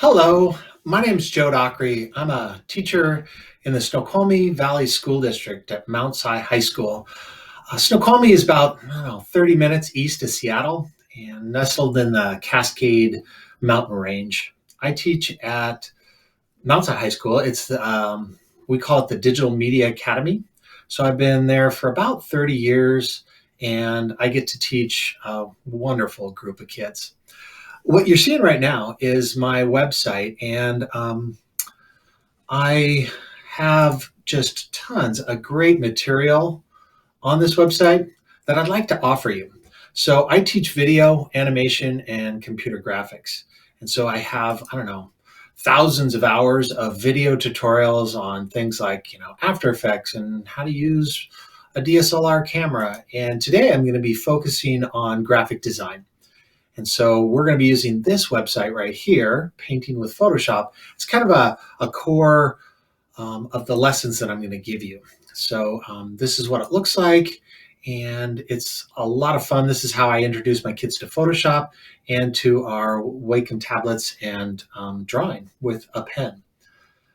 Hello, my name is Joe Dockery. I'm a teacher in the Snoqualmie Valley School District at Mount Si High School. Snoqualmie is about, 30 minutes east of Seattle and nestled in the Cascade Mountain Range. I teach at Mount Si High School. We call it the Digital Media Academy. So I've been there for about 30 years and I get to teach a wonderful group of kids. What you're seeing right now is my website, and I have just tons of great material on this website that I'd like to offer you. So I teach video, animation, and computer graphics. And so I have, thousands of hours of video tutorials on things like, After Effects and how to use a DSLR camera. And today I'm going to be focusing on graphic design. And so we're going to be using this website right here, Painting with Photoshop. It's kind of a core of the lessons that I'm going to give you. So this is what it looks like, and it's a lot of fun. This is how I introduce my kids to Photoshop and to our Wacom tablets and drawing with a pen.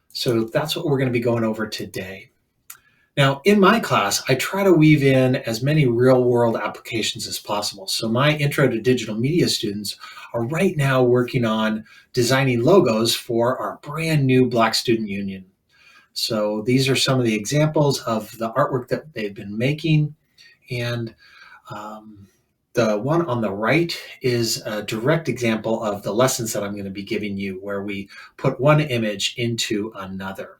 So that's what we're going to be going over today. Now, in my class, I try to weave in as many real-world applications as possible. So my Intro to Digital Media students are right now working on designing logos for our brand new Black Student Union. So these are some of the examples of the artwork that they've been making. And the one on the right is a direct example of the lessons that I'm going to be giving you, where we put one image into another.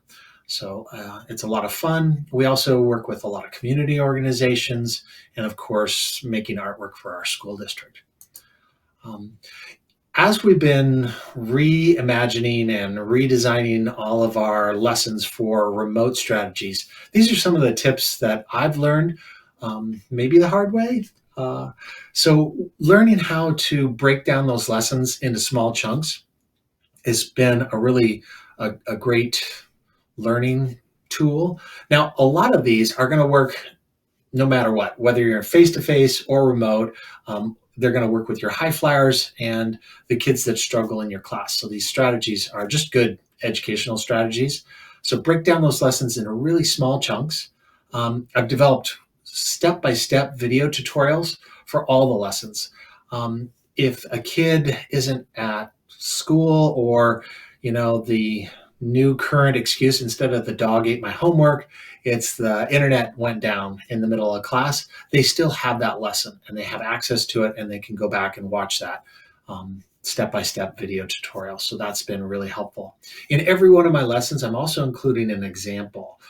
So it's a lot of fun. We also work with a lot of community organizations and, of course, making artwork for our school district. As we've been reimagining and redesigning all of our lessons for remote strategies, these are some of the tips that I've learned, maybe the hard way. So learning how to break down those lessons into small chunks has been a great learning tool. Now, a lot of these are going to work no matter what, whether you're face-to-face or remote. They're going to work with your high flyers and the kids that struggle in your class. So these strategies are just good educational strategies. So break down those lessons into really small chunks. I've developed step-by-step video tutorials for all the lessons. If a kid isn't at school, or the new current excuse, instead of the dog ate my homework, it's the internet went down in the middle of class, they still have that lesson and they have access to it, and they can go back and watch that step-by-step video tutorial. So that's been really helpful. In every one of my lessons, I'm also including an example.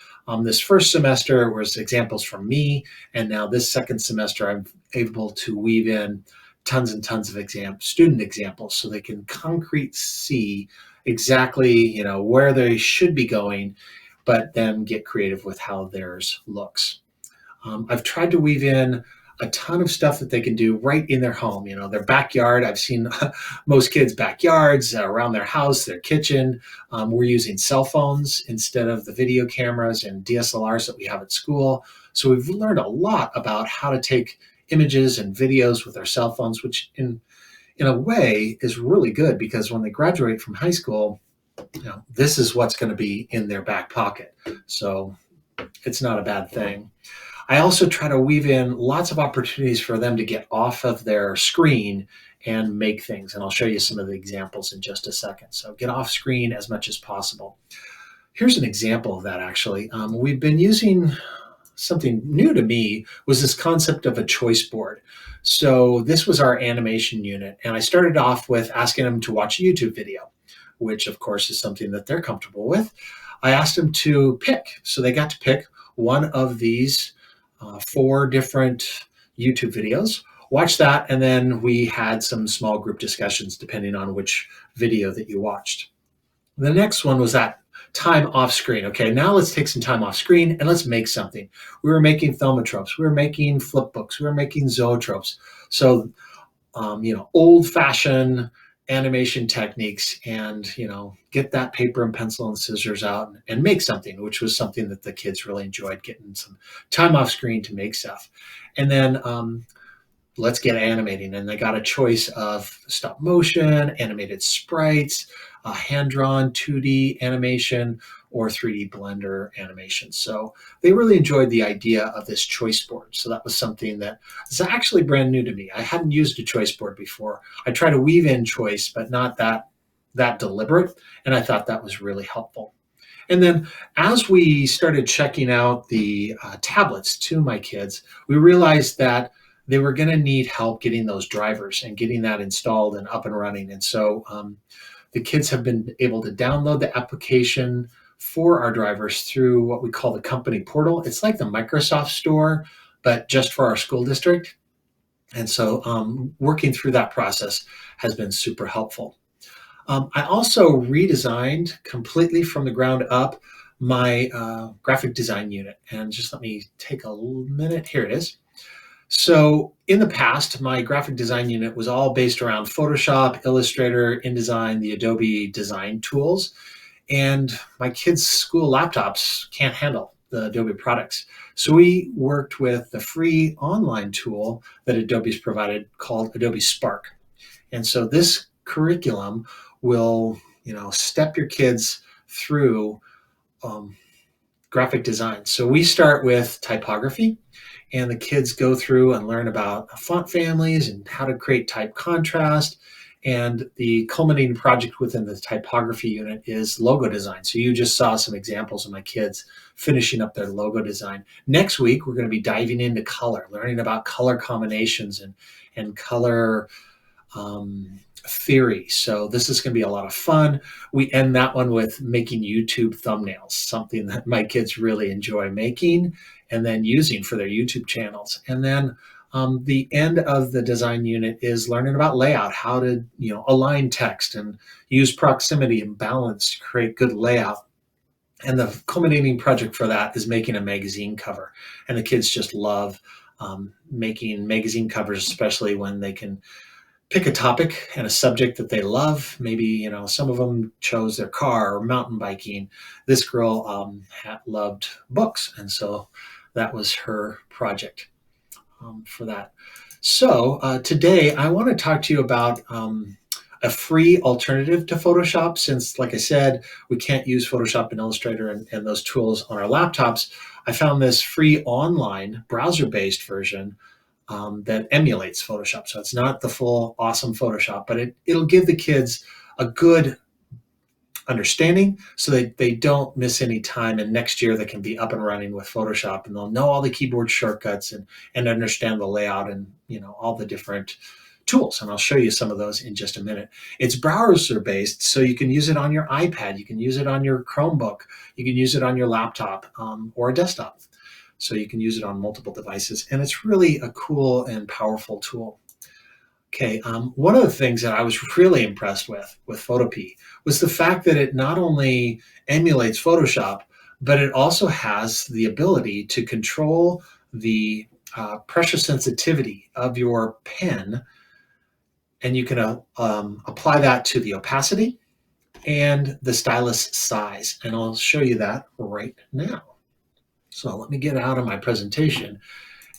This first semester was examples from me, and now this second semester I'm able to weave in tons and tons of student examples, so they can concretely see exactly where they should be going, but then get creative with how theirs looks. I've tried to weave in a ton of stuff that they can do right in their home, their backyard. I've seen most kids' backyards, around their house, their kitchen. We're using cell phones instead of the video cameras and DSLRs that we have at school. So we've learned a lot about how to take images and videos with our cell phones, which in a way is really good, because when they graduate from high school, this is what's going to be in their back pocket. So it's not a bad thing. I also try to weave in lots of opportunities for them to get off of their screen and make things. And I'll show you some of the examples in just a second. So get off screen as much as possible. Here's an example of that, actually. We've been using something new to me, was this concept of a choice board. So this was our animation unit. And I started off with asking them to watch a YouTube video, which of course is something that they're comfortable with. I asked them to pick. So they got to pick one of these 4 different YouTube videos, watch that, and then we had some small group discussions depending on which video that you watched. The next one was that time off screen. Okay, now let's take some time off screen and let's make something. We were making thaumatropes, we were making flip books, we were making zoetropes. So, old-fashioned animation techniques, and get that paper and pencil and scissors out and make something, which was something that the kids really enjoyed, getting some time off screen to make stuff. And then let's get animating. And they got a choice of stop motion, animated sprites, hand-drawn 2D animation or 3D Blender animation. So they really enjoyed the idea of this choice board. So that was something that is actually brand new to me. I hadn't used a choice board before. I try to weave in choice, but not that deliberate. And I thought that was really helpful. And then as we started checking out the tablets to my kids, we realized that they were going to need help getting those drivers and getting that installed and up and running. And so the kids have been able to download the application for our drivers through what we call the company portal. It's like the Microsoft Store, but just for our school district. And so working through that process has been super helpful. I also redesigned completely from the ground up my graphic design unit. And just let me take a minute. Here it is. So in the past, my graphic design unit was all based around Photoshop, Illustrator, InDesign, the Adobe design tools. And my kids' school laptops can't handle the Adobe products. So we worked with the free online tool that Adobe's provided called Adobe Spark. And so this curriculum will, step your kids through graphic design. So we start with typography, and the kids go through and learn about font families and how to create type contrast. And the culminating project within the typography unit is logo design. So you just saw some examples of my kids finishing up their logo design. Next week, we're going to be diving into color, learning about color combinations and color theory. So this is going to be a lot of fun. We end that one with making YouTube thumbnails, something that my kids really enjoy making and then using for their YouTube channels. And then the end of the design unit is learning about layout, how to align text and use proximity and balance to create good layout. And the culminating project for that is making a magazine cover. And the kids just love making magazine covers, especially when they can pick a topic and a subject that they love. Maybe, some of them chose their car or mountain biking. This girl loved books. And so that was her project for that. So today I want to talk to you about a free alternative to Photoshop, since, like I said, we can't use Photoshop and Illustrator and those tools on our laptops. I found this free online browser-based version that emulates Photoshop. So it's not the full awesome Photoshop, but it'll give the kids a good understanding so that they don't miss any time. And next year they can be up and running with Photoshop, and they'll know all the keyboard shortcuts and understand the layout and all the different tools. And I'll show you some of those in just a minute. It's browser based, so you can use it on your iPad, you can use it on your Chromebook, you can use it on your laptop or a desktop. So you can use it on multiple devices, and it's really a cool and powerful tool. Okay, one of the things that I was really impressed with Photopea was the fact that it not only emulates Photoshop, but it also has the ability to control the pressure sensitivity of your pen, and you can apply that to the opacity and the stylus size, and I'll show you that right now. So let me get out of my presentation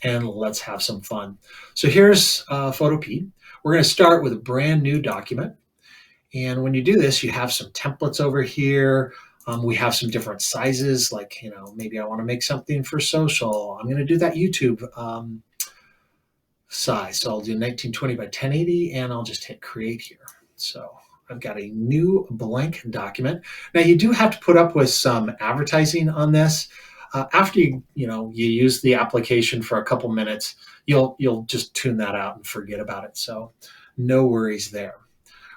and let's have some fun. So here's Photopea. We're going to start with a brand new document. And when you do this, you have some templates over here. We have some different sizes, like, maybe I want to make something for social. I'm going to do that YouTube size. So I'll do 1920 by 1080, and I'll just hit create here. So I've got a new blank document. Now you do have to put up with some advertising on this. After you use the application for a couple minutes, you'll just tune that out and forget about it. So no worries there.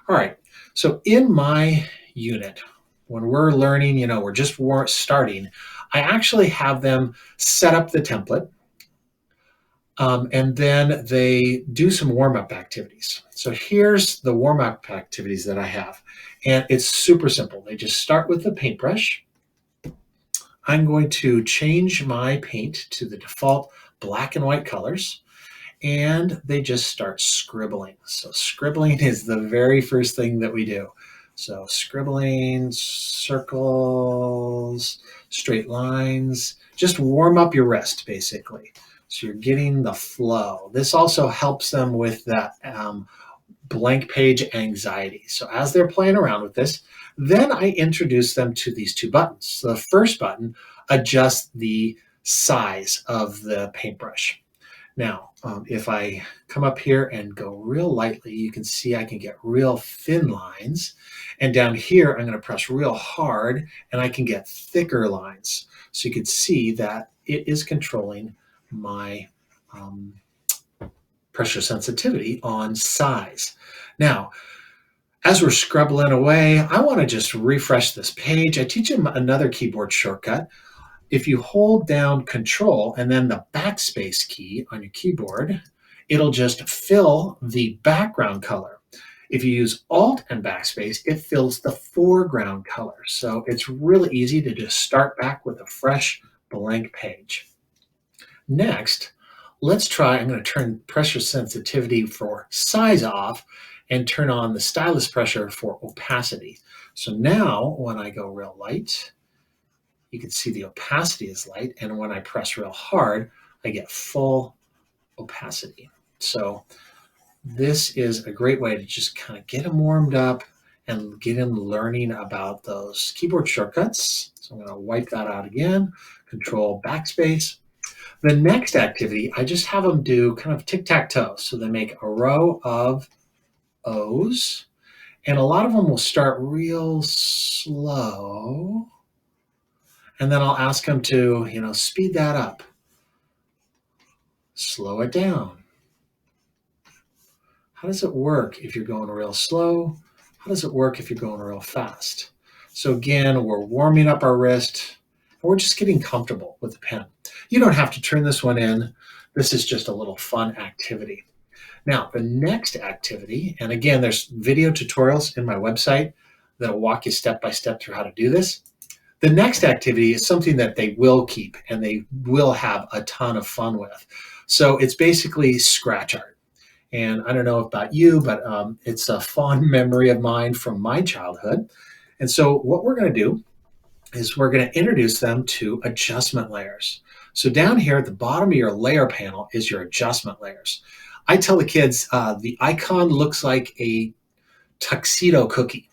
All right. So in my unit, when we're learning, we're just starting, I actually have them set up the template, and then they do some warm-up activities. So here's the warm-up activities that I have, and it's super simple. They just start with the paintbrush. I'm going to change my paint to the default black and white colors, and they just start scribbling. So scribbling is the very first thing that we do. So scribbling, circles, straight lines, just warm up your wrist, basically. So you're getting the flow. This also helps them with that blank page anxiety. So as they're playing around with this, then I introduce them to these two buttons. So the first button adjusts the size of the paintbrush. Now, if I come up here and go real lightly, you can see I can get real thin lines. And down here, I'm going to press real hard and I can get thicker lines. So you can see that it is controlling my pressure sensitivity on size. Now, as we're scrubbling away, I want to just refresh this page. I teach them another keyboard shortcut. If you hold down Control and then the backspace key on your keyboard, it'll just fill the background color. If you use Alt and backspace, it fills the foreground color. So it's really easy to just start back with a fresh blank page. Next, let's try, I'm going to turn pressure sensitivity for size off and turn on the stylus pressure for opacity. So now when I go real light, you can see the opacity is light, and when I press real hard, I get full opacity. So this is a great way to just kind of get them warmed up and get them learning about those keyboard shortcuts. So I'm going to wipe that out again, Control backspace. The next activity, I just have them do kind of tic-tac-toe. So they make a row of O's, and a lot of them will start real slow. And then I'll ask them to, speed that up, slow it down. How does it work if you're going real slow? How does it work if you're going real fast? So again, we're warming up our wrist, and we're just getting comfortable with the pen. You don't have to turn this one in. This is just a little fun activity. Now, the next activity, and again, there's video tutorials in my website that'll walk you step by step through how to do this. The next activity is something that they will keep and they will have a ton of fun with. So it's basically scratch art. And I don't know about you, but it's a fond memory of mine from my childhood. And so what we're going to do is we're going to introduce them to adjustment layers. So down here at the bottom of your layer panel is your adjustment layers. I tell the kids the icon looks like a tuxedo cookie.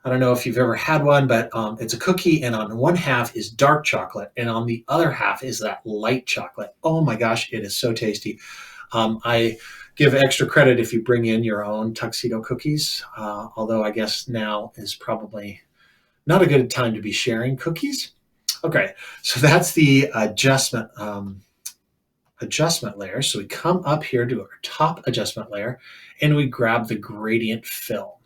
I don't know if you've ever had one, but it's a cookie, and on one half is dark chocolate, and on the other half is that light chocolate. Oh my gosh, it is so tasty. I give extra credit if you bring in your own tuxedo cookies, although I guess now is probably not a good time to be sharing cookies. Okay, so that's the adjustment layer. So we come up here to our top adjustment layer, and we grab the gradient fill.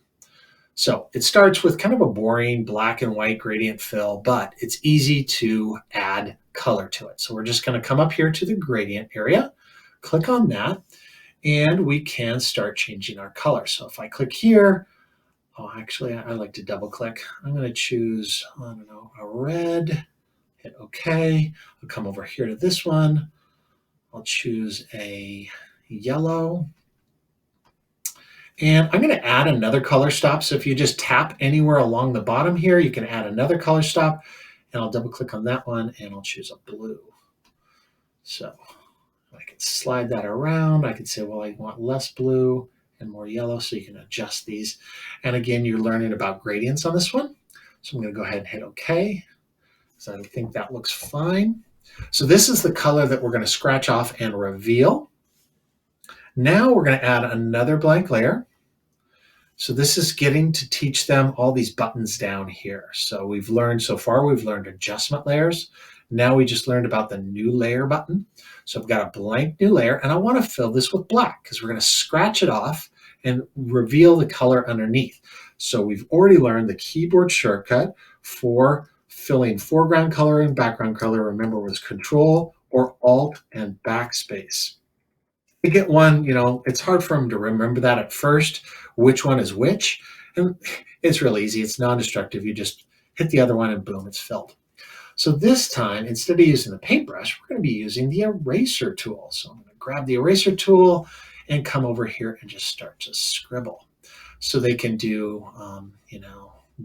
So it starts with kind of a boring black and white gradient fill, but it's easy to add color to it. So we're just going to come up here to the gradient area, click on that, and we can start changing our color. So if I click here, actually, I like to double click. I'm going to choose, a red, hit OK. I'll come over here to this one. I'll choose a yellow. And I'm going to add another color stop. So if you just tap anywhere along the bottom here, you can add another color stop. And I'll double click on that one and I'll choose a blue. So I can slide that around. I can say, well, I want less blue and more yellow, so you can adjust these. And again, you're learning about gradients on this one. So I'm going to go ahead and hit OK. So I think that looks fine. So this is the color that we're going to scratch off and reveal. Now we're going to add another blank layer. So this is getting to teach them all these buttons down here. So so far we've learned adjustment layers. Now we just learned about the new layer button. So I've got a blank new layer, and I want to fill this with black because we're going to scratch it off and reveal the color underneath. So we've already learned the keyboard shortcut for filling foreground color and background color. Remember, was Control or Alt and backspace. To get one, it's hard for them to remember that at first, which one is which. And it's really easy. It's non-destructive. You just hit the other one and boom, it's filled. So this time, instead of using the paintbrush, we're going to be using the eraser tool. So I'm going to grab the eraser tool and come over here and just start to scribble. So they can do,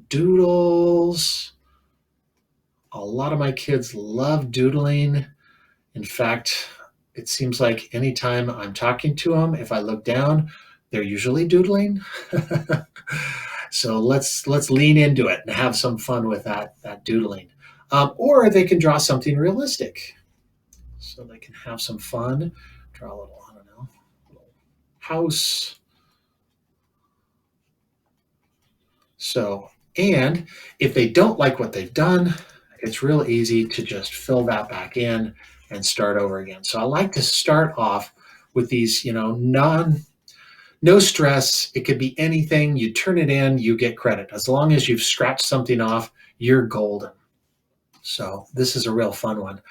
doodles. A lot of my kids love doodling. In fact, it seems like anytime I'm talking to them, if I look down, they're usually doodling. So let's lean into it and have some fun with that doodling. Or they can draw something realistic. So they can have some fun. Draw a little, I don't know, little house. So, and if they don't like what they've done, it's real easy to just fill that back in and start over again. So I like to start off with these, no stress. It could be anything. You turn it in, you get credit. As long as you've scratched something off, you're golden. So this is a real fun one.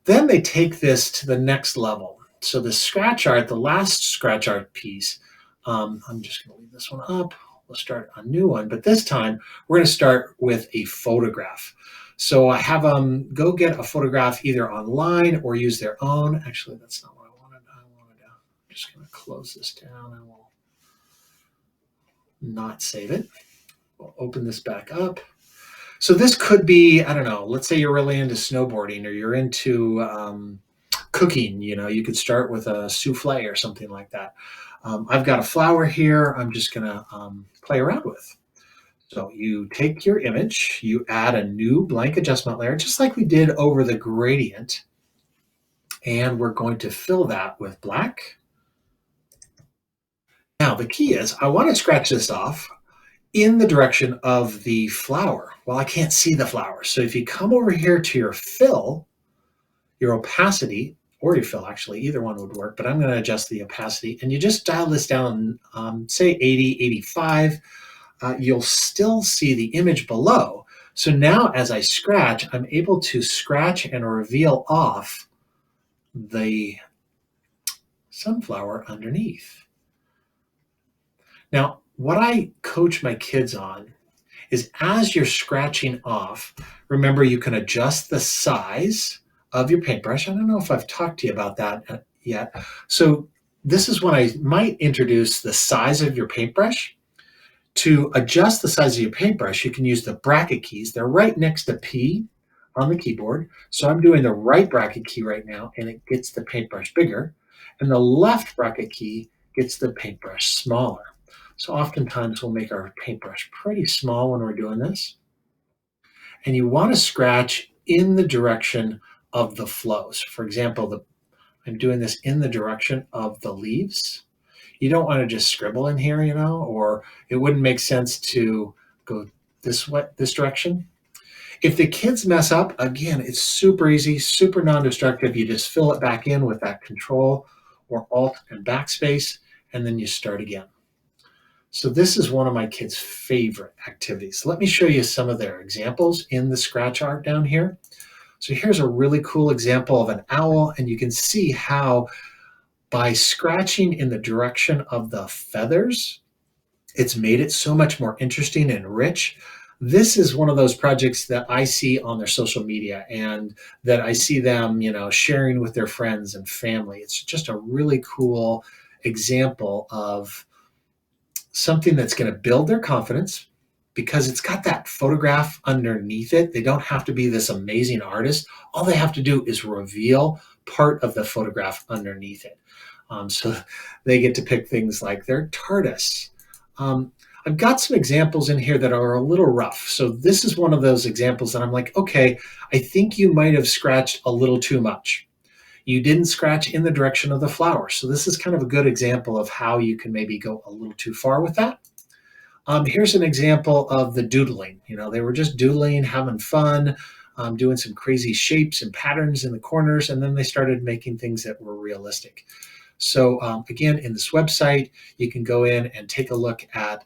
Then they take this to the next level. So the scratch art, the last scratch art piece, I'm just going to leave this one up. We'll start a new one, but this time we're going to start with a photograph. So I have them go get a photograph either online or use their own. Actually, that's not what I wanted. I'm just going to close this down and we'll not save it. We'll open this back up. So this could be, I don't know, let's say you're really into snowboarding or you're into cooking. You could start with a souffle or something like that. I've got a flower here I'm just going to play around with. So you take your image, you add a new blank adjustment layer, just like we did over the gradient. And we're going to fill that with black. Now, the key is I want to scratch this off in the direction of the flower. Well, I can't see the flower. So if you come over here to your fill, your opacity, or your fill, actually, either one would work, but I'm going to adjust the opacity, and you just dial this down, say 80, 85. You'll still see the image below. So now as I scratch, I'm able to scratch and reveal off the sunflower underneath. Now, what I coach my kids on is as you're scratching off, remember you can adjust the size of your paintbrush. I don't know if I've talked to you about that yet. So this is when I might introduce the size of your paintbrush. To adjust the size of your paintbrush, you can use the bracket keys. They're right next to P on the keyboard. So I'm doing the right bracket key right now, and it gets the paintbrush bigger. And the left bracket key gets the paintbrush smaller. So oftentimes we'll make our paintbrush pretty small when we're doing this. And you want to scratch in the direction of the flows. For example, I'm doing this in the direction of the leaves. You don't want to just scribble in here, or it wouldn't make sense to go this direction. If the kids mess up, again, it's super easy, super non-destructive. You just fill it back in with that Control or Alt and backspace, and then you start again. So this is one of my kids' favorite activities. Let me show you some of their examples in the scratch art down here. So here's a really cool example of an owl, and you can see how by scratching in the direction of the feathers, it's made it so much more interesting and rich. This is one of those projects that I see on their social media and that I see them, sharing with their friends and family. It's just a really cool example of something that's going to build their confidence because it's got that photograph underneath it. They don't have to be this amazing artist. All they have to do is reveal part of the photograph underneath it. So they get to pick things like their TARDIS. I've got some examples in here that are a little rough. So this is one of those examples that I'm like, okay, I think you might have scratched a little too much. You didn't scratch in the direction of the flower. So this is kind of a good example of how you can maybe go a little too far with that. Here's an example of the doodling. They were just doodling, having fun, doing some crazy shapes and patterns in the corners, and then they started making things that were realistic. So again, in this website, you can go in and take a look at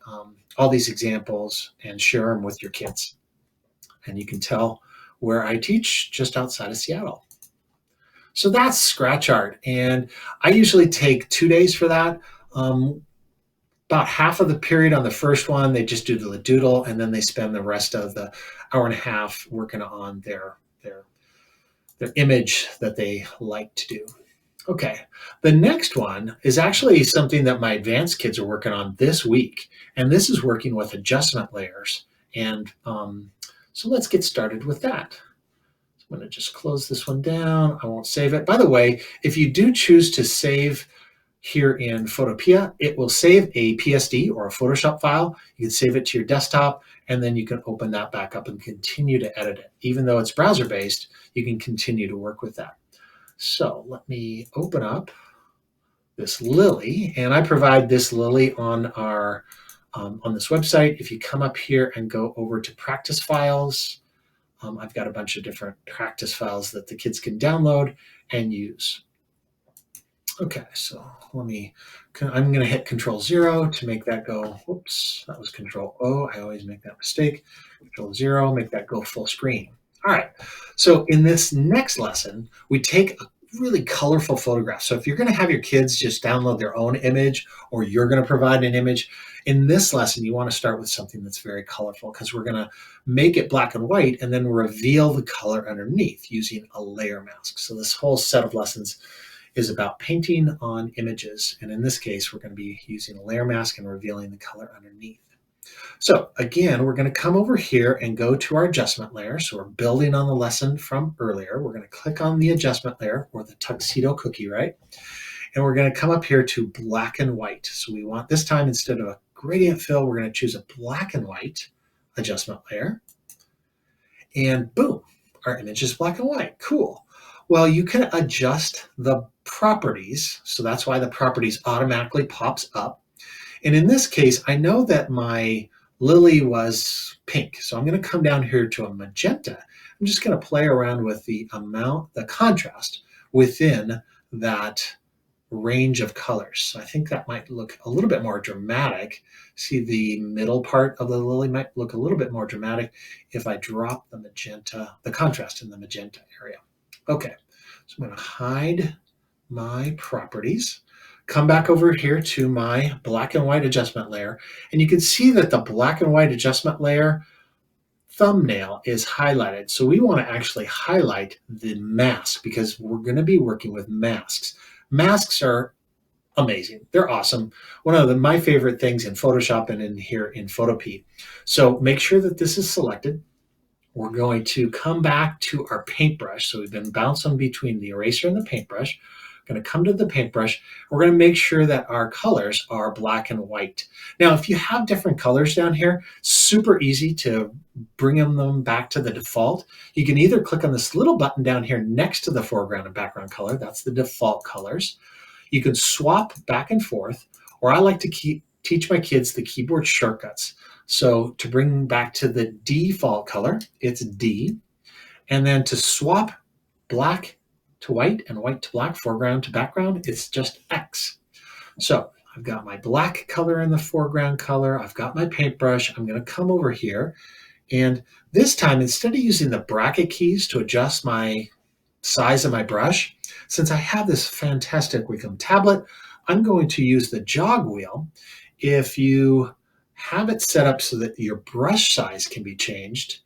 all these examples and share them with your kids. And you can tell where I teach just outside of Seattle. So that's scratch art. And I usually take 2 days for that. About half of the period on the first one, they just do the doodle, and then they spend the rest of the hour and a half working on their image that they like to do. Okay, the next one is actually something that my advanced kids are working on this week, and this is working with adjustment layers. And so let's get started with that. I'm going to just close this one down. I won't save it. By the way, if you do choose to save here in Photopea, it will save a PSD or a Photoshop file. You can save it to your desktop, and then you can open that back up and continue to edit it. Even though it's browser-based, you can continue to work with that. So let me open up this lily, and I provide this lily on our on this website. If you come up here and go over to practice files, I've got a bunch of different practice files that the kids can download and use. Okay, so I'm going to hit Control-0 to make that go, whoops, that was Control-O. I always make that mistake. Control-0, make that go full screen. All right, so in this next lesson, we take a really colorful photograph. So if you're going to have your kids just download their own image, or you're going to provide an image, in this lesson, you want to start with something that's very colorful, because we're going to make it black and white and then reveal the color underneath using a layer mask. So this whole set of lessons is about painting on images. And in this case, we're going to be using a layer mask and revealing the color underneath. So again, we're going to come over here and go to our adjustment layer. So we're building on the lesson from earlier. We're going to click on the adjustment layer, or the tuxedo cookie, right? And we're going to come up here to black and white. So we want, this time, instead of a gradient fill, we're going to choose a black and white adjustment layer. And boom, our image is black and white. Cool. Well, you can adjust the properties. So that's why the properties automatically pops up. And in this case, I know that my lily was pink. So I'm going to come down here to a magenta. I'm just going to play around with the amount, the contrast within that range of colors. So I think that might look a little bit more dramatic. See, the middle part of the lily might look a little bit more dramatic if I drop the magenta, the contrast in the magenta area. Okay, so I'm going to hide my properties, come back over here to my black and white adjustment layer, and you can see that the black and white adjustment layer thumbnail is highlighted. So we want to actually highlight the mask, because we're going to be working with masks. Masks are amazing. They're awesome. One of my favorite things in Photoshop and in here in Photopea. So make sure that this is selected. We're going to come back to our paintbrush. So we've been bouncing between the eraser and the paintbrush. We're going to come to the paintbrush. We're going to make sure that our colors are black and white. Now, if you have different colors down here, super easy to bring them back to the default. You can either click on this little button down here next to the foreground and background color. That's the default colors. You can swap back and forth, or I like to teach my kids the keyboard shortcuts. So to bring back to the default color, it's D. And then to swap black to white and white to black, foreground to background, it's just X. So I've got my black color in the foreground color. I've got my paintbrush. I'm going to come over here. And this time, instead of using the bracket keys to adjust my size of my brush, since I have this fantastic Wacom tablet, I'm going to use the jog wheel. If you have it set up so that your brush size can be changed,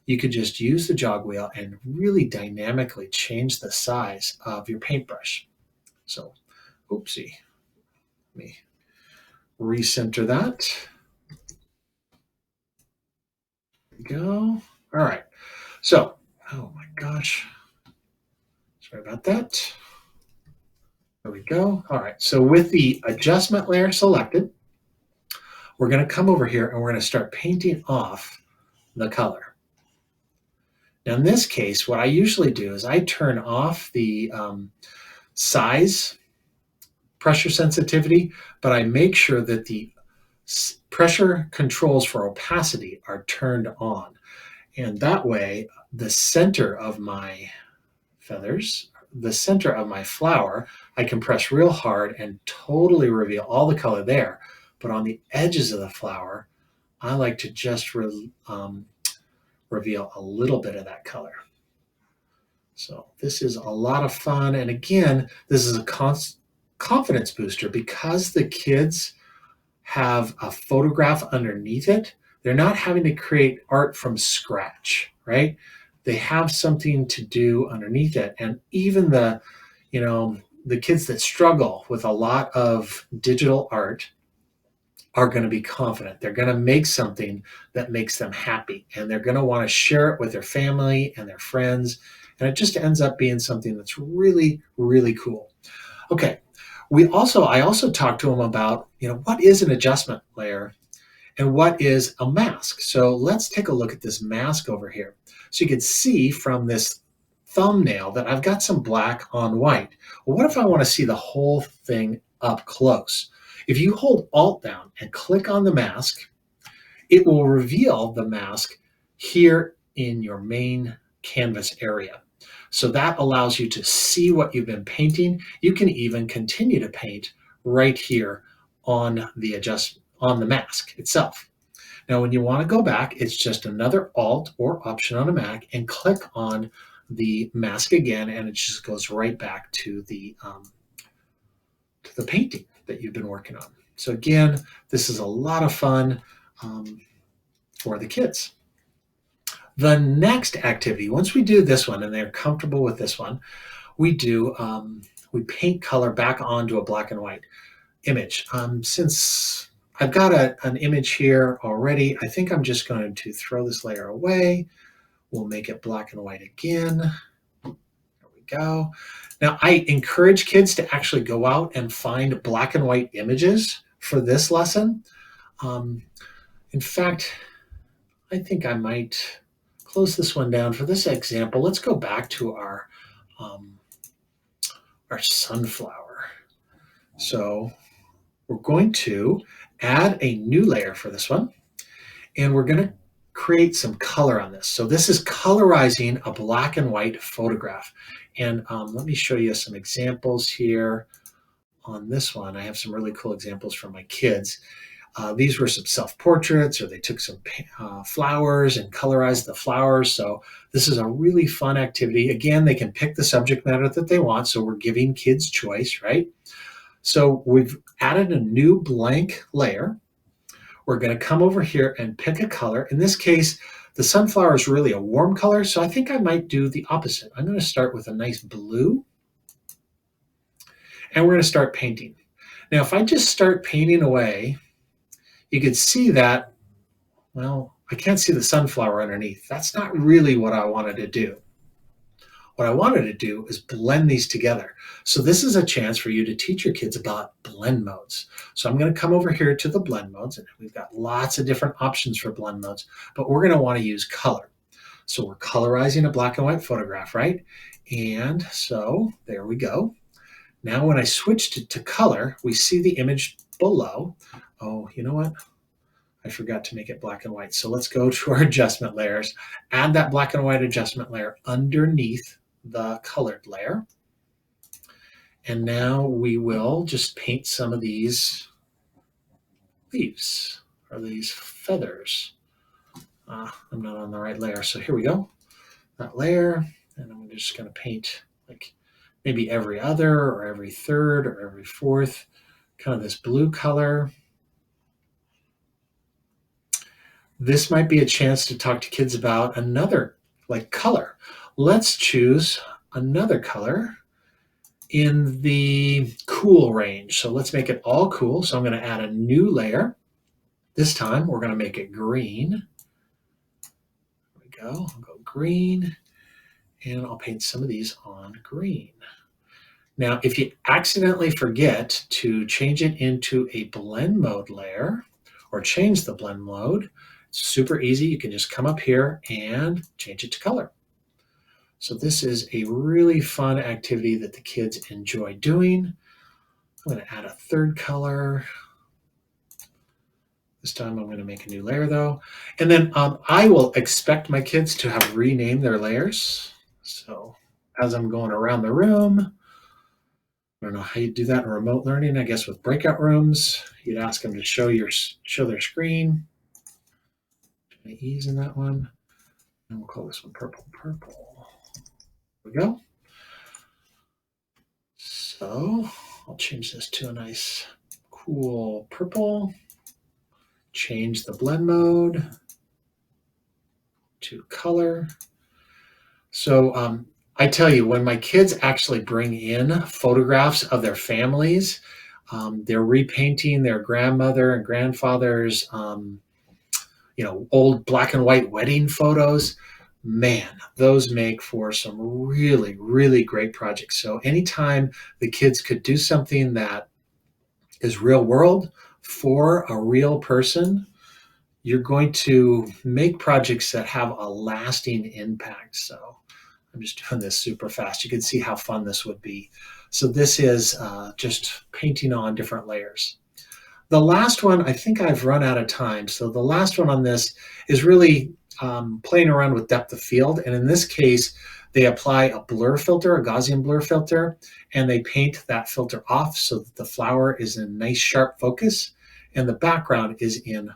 you could just use the jog wheel and really dynamically change the size of your paintbrush. So, oopsie, let me recenter that. There we go. All right. So, oh my gosh. Sorry about that. There we go. All right. So with the adjustment layer selected, we're going to come over here and we're going to start painting off the color. Now, in this case, what I usually do is I turn off the size pressure sensitivity, but I make sure that the pressure controls for opacity are turned on. And that way, the center of my feathers, the center of my flower, I can press real hard and totally reveal all the color there. But on the edges of the flower, I like to just reveal a little bit of that color. So this is a lot of fun. And again, this is a confidence booster because the kids have a photograph underneath it. They're not having to create art from scratch, right? They have something to do underneath it. And even the kids that struggle with a lot of digital art are going to be confident. They're going to make something that makes them happy, and they're going to want to share it with their family and their friends. And it just ends up being something that's really, really cool. Okay, I also talked to them about, what is an adjustment layer and what is a mask. So let's take a look at this mask over here. So you can see from this thumbnail that I've got some black on white. Well, what if I want to see the whole thing up close? If you hold Alt down and click on the mask, it will reveal the mask here in your main canvas area. So that allows you to see what you've been painting. You can even continue to paint right here on the mask itself. Now, when you want to go back, it's just another Alt or Option on a Mac and click on the mask again, and it just goes right back to the painting that you've been working on. So again, this is a lot of fun for the kids. The next activity, once we do this one and they're comfortable with this one, we paint color back onto a black and white image. Since I've got an image here already, I think I'm just going to throw this layer away. We'll make it black and white again. There we go. Now, I encourage kids to actually go out and find black and white images for this lesson. In fact, I think I might close this one down for this example. Let's go back to our sunflower. So we're going to add a new layer for this one, and we're going to create some color on this. So this is colorizing a black and white photograph. And let me show you some examples here on this one. I have some really cool examples from my kids. These were some self-portraits, or they took some flowers and colorized the flowers. So this is a really fun activity. Again, they can pick the subject matter that they want, so we're giving kids choice, right? So we've added a new blank layer. We're going to come over here and pick a color. In this case, the sunflower is really a warm color, so I think I might do the opposite. I'm going to start with a nice blue, and we're going to start painting. Now, if I just start painting away, you can see that, well, I can't see the sunflower underneath. That's not really what I wanted to do. What I wanted to do is blend these together. So this is a chance for you to teach your kids about blend modes. So I'm going to come over here to the blend modes, and we've got lots of different options for blend modes, but we're going to want to use color. So we're colorizing a black and white photograph, right? And so there we go. Now when I switched it to color, we see the image below. Oh, you know what? I forgot to make it black and white. So let's go to our adjustment layers, add that black and white adjustment layer underneath the colored layer. And now we will just paint some of these leaves or these feathers. I'm not on the right layer. So here we go, that layer. And I'm just going to paint like maybe every other or every third or every fourth, kind of this blue color. This might be a chance to talk to kids about another color. Let's choose another color in the cool range. So let's make it all cool. So I'm going to add a new layer. This time we're going to make it green. There we go. I'll go green, and I'll paint some of these on green. Now, if you accidentally forget to change it into a blend mode layer or change the blend mode, it's super easy. You can just come up here and change it to color. So this is a really fun activity that the kids enjoy doing. I'm going to add a third color. This time I'm going to make a new layer though. And then I will expect my kids to have renamed their layers. So as I'm going around the room, I don't know how you do that in remote learning. I guess with breakout rooms, you'd ask them to show their screen. Ease in that one, and we'll call this one purple. There we go. So I'll change this to a nice cool purple. Change the blend mode to color. So I tell you, when my kids actually bring in photographs of their families, they're repainting their grandmother and grandfather's old black and white wedding photos. man, those make for some really, really great projects. So anytime the kids could do something that is real world for a real person, you're going to make projects that have a lasting impact. So I'm just doing this super fast. You can see how fun this would be. So this is just painting on different layers. The last one, I think I've run out of time. So the last one on this is really playing around with depth of field. And in this case, they apply a blur filter, a Gaussian blur filter, and they paint that filter off so that the flower is in nice sharp focus and the background is in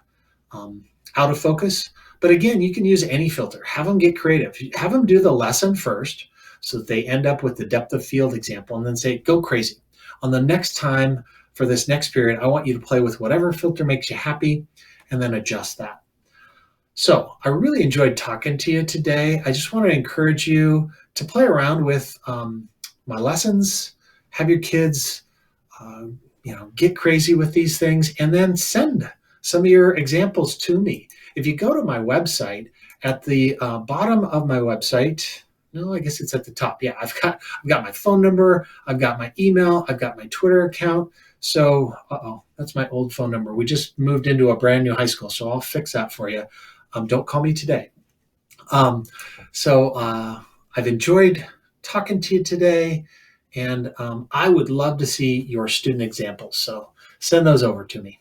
um, out of focus. But again, you can use any filter. Have them get creative. Have them do the lesson first so that they end up with the depth of field example and then say, go crazy. On the next time for this next period, I want you to play with whatever filter makes you happy and then adjust that. So I really enjoyed talking to you today. I just want to encourage you to play around with my lessons, have your kids, get crazy with these things, and then send some of your examples to me. If you go to my website, at the bottom of my website, no, I guess it's at the top. Yeah, I've got my phone number, I've got my email, I've got my Twitter account. So, that's my old phone number. We just moved into a brand new high school, so I'll fix that for you. Don't call me today. I've enjoyed talking to you today, and I would love to see your student examples. So send those over to me.